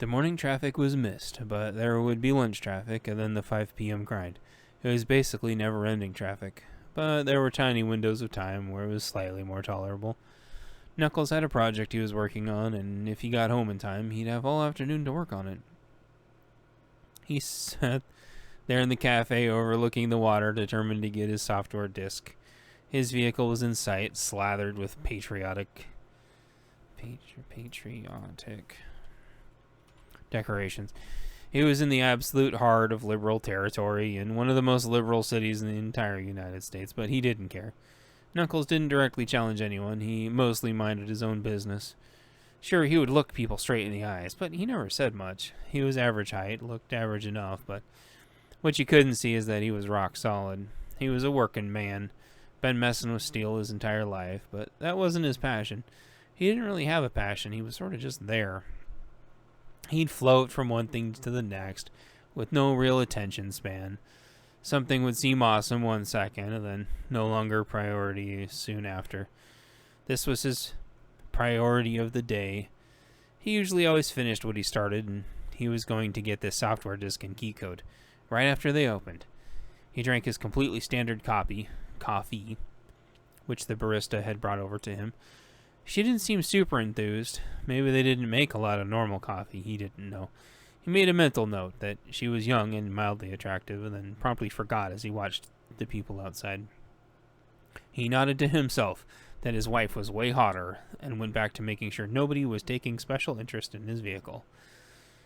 The morning traffic was missed, but there would be lunch traffic and then the 5 p.m. grind. It was basically never-ending traffic, but there were tiny windows of time where it was slightly more tolerable. Knuckles had a project he was working on, and if he got home in time, he'd have all afternoon to work on it. He sat there in the cafe overlooking the water, determined to get his software disk. His vehicle was in sight, slathered with patriotic decorations. He was in the absolute heart of liberal territory, in one of the most liberal cities in the entire United States, but he didn't care. Knuckles didn't directly challenge anyone. He mostly minded his own business. Sure, he would look people straight in the eyes, but he never said much. He was average height, looked average enough, but what you couldn't see is that he was rock solid. He was a working man, been messing with steel his entire life, but that wasn't his passion. He didn't really have a passion. He was sort of just there. He'd float from one thing to the next with no real attention span. Something would seem awesome 1 second and then no longer priority soon after. This was his priority of the day. He usually always finished what he started, and he was going to get this software disk and key code right after they opened. He drank his completely standard coffee, which the barista had brought over to him. She didn't seem super enthused. Maybe they didn't make a lot of normal coffee. He didn't know. He made a mental note that she was young and mildly attractive, and then promptly forgot as he watched the people outside. He nodded to himself that his wife was way hotter, and went back to making sure nobody was taking special interest in his vehicle.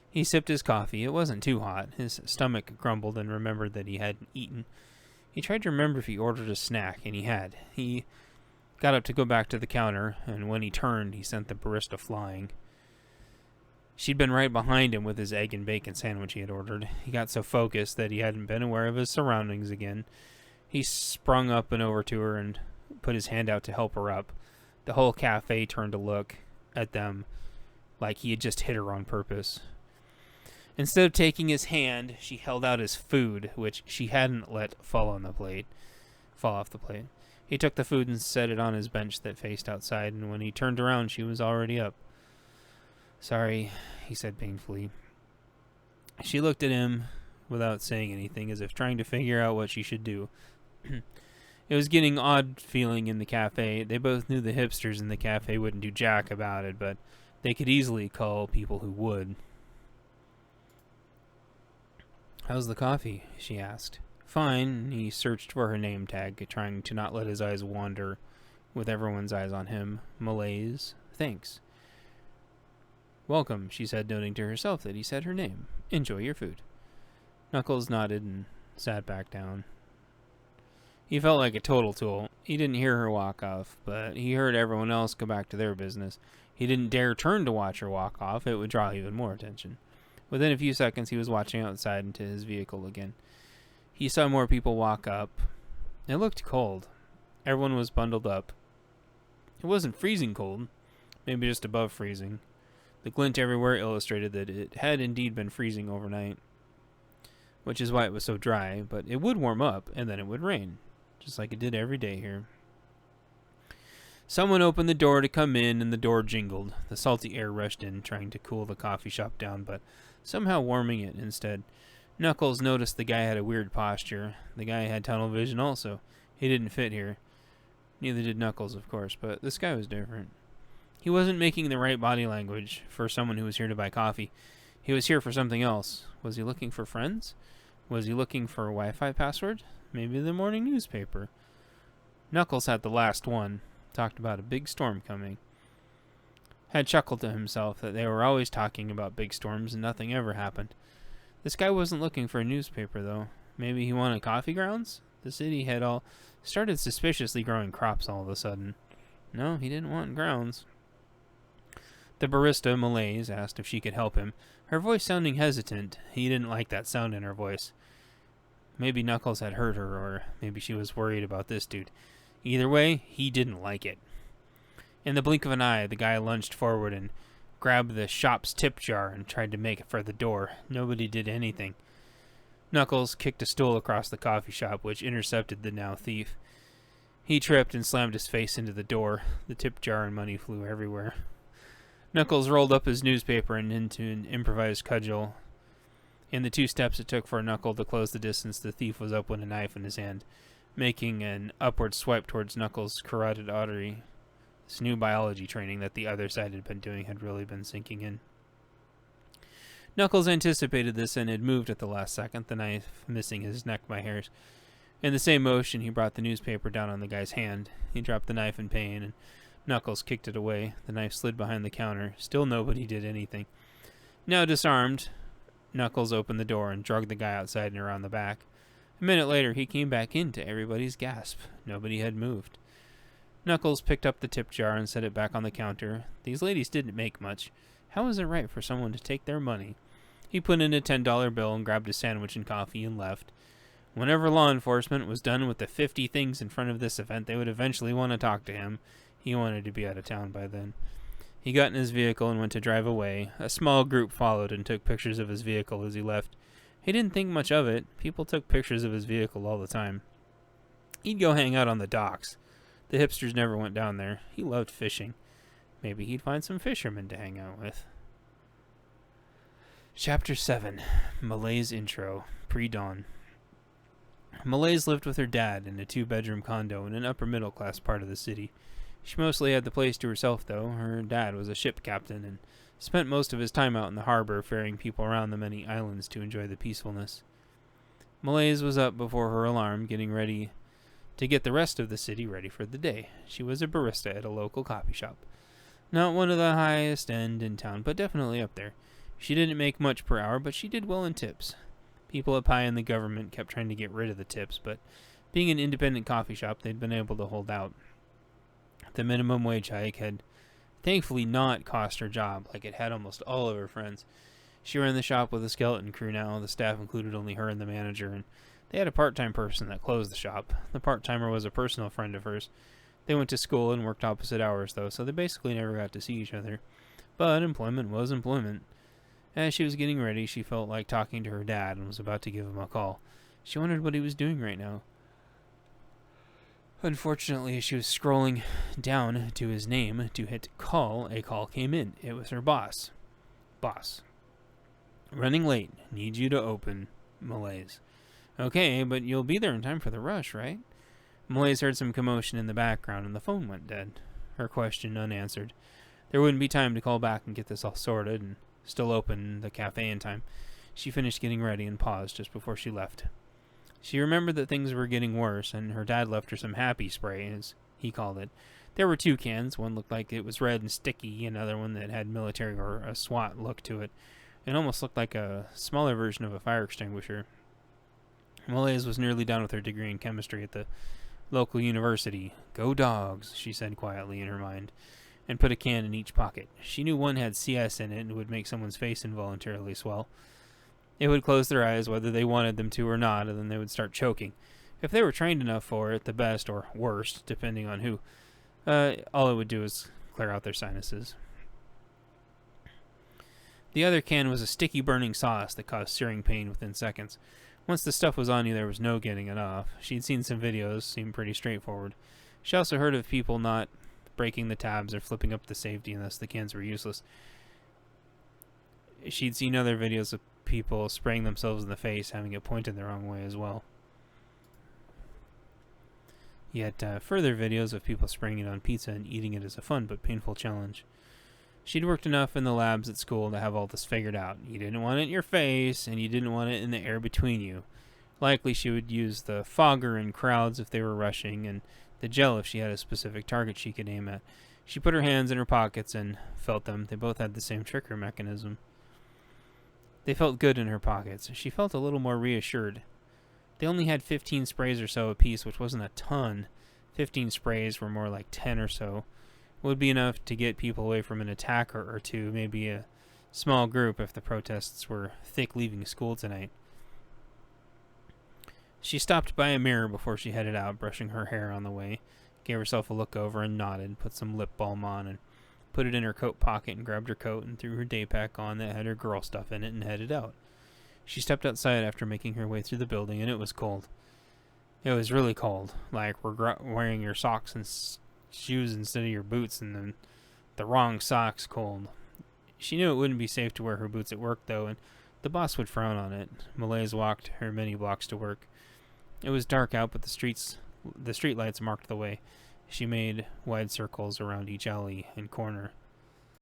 He sipped his coffee. It wasn't too hot. His stomach grumbled and remembered that he hadn't eaten. He tried to remember if he ordered a snack, and he had. He got up to go back to the counter, and when he turned, he sent the barista flying. She'd been right behind him with his egg and bacon sandwich he had ordered. He got so focused that he hadn't been aware of his surroundings again. He sprung up and over to her and put his hand out to help her up. The whole cafe turned to look at them like he had just hit her on purpose. Instead of taking his hand, she held out his food, which she hadn't let fall off the plate. He took the food and set it on his bench that faced outside, and when he turned around, she was already up. "Sorry," he said painfully. She looked at him without saying anything, as if trying to figure out what she should do. It was getting odd feeling in the cafe. They both knew the hipsters in the cafe wouldn't do jack about it, but they could easily call people who would. "How's the coffee?" she asked. "Fine." He searched for her name tag, trying to not let his eyes wander with everyone's eyes on him. "Malaise. Thanks." "Welcome," she said, noting to herself that he said her name. "Enjoy your food." Knuckles nodded and sat back down. He felt like a total tool. He didn't hear her walk off, but he heard everyone else go back to their business. He didn't dare turn to watch her walk off. It would draw even more attention. Within a few seconds, he was watching outside into his vehicle again. He saw more people walk up. It looked cold. Everyone was bundled up. It wasn't freezing cold, maybe just above freezing. The glint everywhere illustrated that it had indeed been freezing overnight, which is why it was so dry, but it would warm up, and then it would rain, just like it did every day here. Someone opened the door to come in, and the door jingled. The salty air rushed in, trying to cool the coffee shop down, but somehow warming it instead. Knuckles noticed the guy had a weird posture. The guy had tunnel vision also. He didn't fit here. Neither did Knuckles, of course, but this guy was different. He wasn't making the right body language for someone who was here to buy coffee. He was here for something else. Was he looking for friends? Was he looking for a Wi-Fi password? Maybe the morning newspaper. Knuckles had the last one. Talked about a big storm coming. Had chuckled to himself that they were always talking about big storms and nothing ever happened. This guy wasn't looking for a newspaper, though. Maybe he wanted coffee grounds? The city had all started suspiciously growing crops all of a sudden. No, he didn't want grounds. The barista, Malaise, asked if she could help him, her voice sounding hesitant. He didn't like that sound in her voice. Maybe Knuckles had hurt her, or maybe she was worried about this dude. Either way, he didn't like it. In the blink of an eye, the guy lunged forward and grabbed the shop's tip jar and tried to make it for the door. Nobody did anything. Knuckles kicked a stool across the coffee shop, which intercepted the now thief. He tripped and slammed his face into the door. The tip jar and money flew everywhere. Knuckles rolled up his newspaper and into an improvised cudgel. In the 2 steps it took for Knuckle to close the distance, the thief was up with a knife in his hand, making an upward swipe towards Knuckles' carotid artery. This new biology training that the other side had been doing had really been sinking in. Knuckles anticipated this and had moved at the last second, the knife missing his neck by hairs. In the same motion, he brought the newspaper down on the guy's hand. He dropped the knife in pain, and Knuckles kicked it away. The knife slid behind the counter. Still nobody did anything. Now disarmed, Knuckles opened the door and dragged the guy outside and around the back. A minute later, he came back in to everybody's gasp. Nobody had moved. Knuckles picked up the tip jar and set it back on the counter. These ladies didn't make much. How was it right for someone to take their money? He put in a $10 bill and grabbed a sandwich and coffee and left. Whenever law enforcement was done with the 50 things in front of this event, they would eventually want to talk to him. He wanted to be out of town by then. He got in his vehicle and went to drive away. A small group followed and took pictures of his vehicle as he left. He didn't think much of it. People took pictures of his vehicle all the time. He'd go hang out on the docks. The hipsters never went down there. He loved fishing. Maybe he'd find some fishermen to hang out with. Chapter 7. Malay's Intro. Pre-dawn. Malay's lived with her dad in a 2-bedroom condo in an upper-middle-class part of the city. She mostly had the place to herself, though. Her dad was a ship captain and spent most of his time out in the harbor ferrying people around the many islands to enjoy the peacefulness. Malay's was up before her alarm, getting ready to get the rest of the city ready for the day. She was a barista at a local coffee shop. Not one of the highest end in town, but definitely up there. She didn't make much per hour, but she did well in tips. People up high in the government kept trying to get rid of the tips, but being an independent coffee shop, they'd been able to hold out. The minimum wage hike had thankfully not cost her job, like it had almost all of her friends. She ran the shop with a skeleton crew now. The staff included only her and the manager, and they had a part-time person that closed the shop. The part-timer was a personal friend of hers. They went to school and worked opposite hours, though, so they basically never got to see each other. But employment was employment. As she was getting ready, she felt like talking to her dad and was about to give him a call. She wondered what he was doing right now. Unfortunately, as she was scrolling down to his name to hit call, a call came in. It was her boss. Boss. Running late. Need you to open. Malaise. Okay, but you'll be there in time for the rush, right? Malaise heard some commotion in the background and the phone went dead. Her question unanswered. There wouldn't be time to call back and get this all sorted and still open the cafe in time. She finished getting ready and paused just before she left. She remembered that things were getting worse, and her dad left her some happy spray, as he called it. There were 2 cans. One looked like it was red and sticky, another one that had military or a SWAT look to it. It almost looked like a smaller version of a fire extinguisher. Malaise was nearly done with her degree in chemistry at the local university. Go dogs, she said quietly in her mind, and put a can in each pocket. She knew one had CS in it and would make someone's face involuntarily swell. It would close their eyes whether they wanted them to or not, and then they would start choking. If they were trained enough for it, the best or worst, depending on who, all it would do is clear out their sinuses. The other can was a sticky burning sauce that caused searing pain within seconds. Once the stuff was on you, there was no getting it off. She'd seen some videos, seemed pretty straightforward. She also heard of people not breaking the tabs or flipping up the safety, and thus the cans were useless. She'd seen other videos of people spraying themselves in the face, having it pointed the wrong way as well. Yet further videos of people spraying it on pizza and eating it as a fun but painful challenge. She'd worked enough in the labs at school to have all this figured out. You didn't want it in your face, and you didn't want it in the air between you. Likely she would use the fogger in crowds if they were rushing, and the gel if she had a specific target she could aim at. She put her hands in her pockets and felt them. They both had the same trigger mechanism. They felt good in her pockets. She felt a little more reassured. They only had 15 sprays or so apiece, which wasn't a ton. 15 sprays were more like 10 or so. Would be enough to get people away from an attacker or two, maybe a small group if the protests were thick leaving school tonight. She stopped by a mirror before she headed out, brushing her hair on the way, gave herself a look over and nodded, put some lip balm on and put it in her coat pocket and grabbed her coat and threw her day pack on that had her girl stuff in it and headed out. She stepped outside after making her way through the building, and it was cold. It was really cold, like wearing your socks and shoes instead of your boots, and then the wrong socks cold. She knew it wouldn't be safe to wear her boots at work, though, and the boss would frown on it. Malaise walked her many blocks to work. It was dark out, but the street lights marked the way. She made wide circles around each alley and corner.